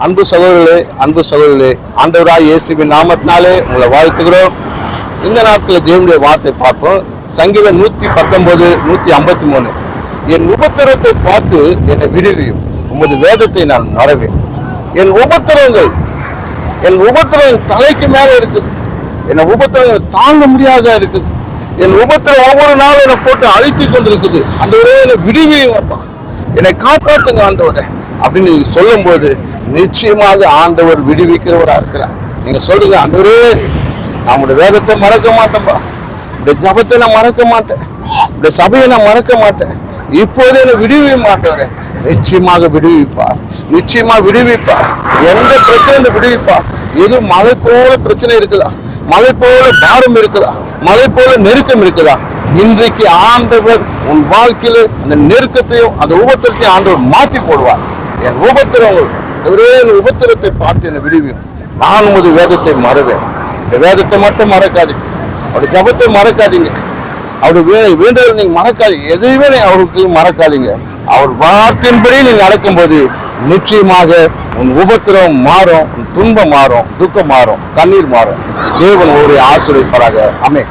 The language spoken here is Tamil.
அன்பு சகோதரர்களே, ஆண்டவராய் இயேசுவின் நாமத்தினாலே உங்களை வாழ்த்துகிறோம். இந்த நாட்களில் தேவனுடைய வார்த்தை பார்ப்போம். சங்கீதம் 119, 153. என் உபத்திரத்தை பார்த்து என்னை விடுவியும், உமது வேதத்தை நான் மறவேன். என் உபத்திரங்கள் தலைக்கு மேல இருக்குது. என் உபத்திரங்கள் தாங்க முடியாத இருக்குது. என் உபத்திரம் ஒவ்வொரு நாளும் என்னை போட்டு அழித்து கொண்டிருக்குது. ஆண்டவரே என்னை விடுவியும் அப்பா, என்னை காப்பாற்றுங்க ஆண்டவரே அப்படின்னு நீங்க சொல்லும் போது நிச்சயமாக ஆண்டவர் விடுவிக்கிறவரா இருக்கிறார். நீங்க சொல்லுங்க, ஆண்டவரே நம்முடைய வேதத்தை மறக்க மாட்டேன்பா, இந்த ஜபத்தை நான் மறக்க மாட்டேன், இந்த சபையை நான் மறக்க மாட்டேன், இப்போதே என்னை விடுவிக்க மாட்டவரே. நிச்சயமாக விடுவிப்பார். எந்த பிரச்சனை விடுவிப்பார். எது மலை போல பிரச்சனை இருக்குதா, மலை போல பாரம் இருக்குதா, மலை போல நெருக்கம் இருக்குதா, இன்றைக்கு ஆண்டவர் உன் வாழ்க்கையில அந்த நெருக்கத்தையும் அந்த உபத்திரத்தையும் ஆண்டவர் மாற்றி போடுவார். என் உபத்திரத்தை பார்த்து என்னை விடுவியும், நான் உமது வேதத்தை மறவேன். இந்த வேதத்தை மட்டும் மறக்காதீங்க, அவருடைய ஜபத்தை மறக்காதீங்க, அவருடைய வேண்டுதல் நீங்க மறக்காதீங்க, எதையுமே அவருக்கு மறக்காதீங்க. அவர் வார்த்தையின்படி நீ நடக்கும்போது நிச்சயமாக உன் உபத்திரம் மாறும், உன் துன்பம் மாறும், துக்கம் மாறும், கண்ணீர் மாறும். தேவன் ஒரு ஆசீர்வதிப்பாராக. ஆமென்.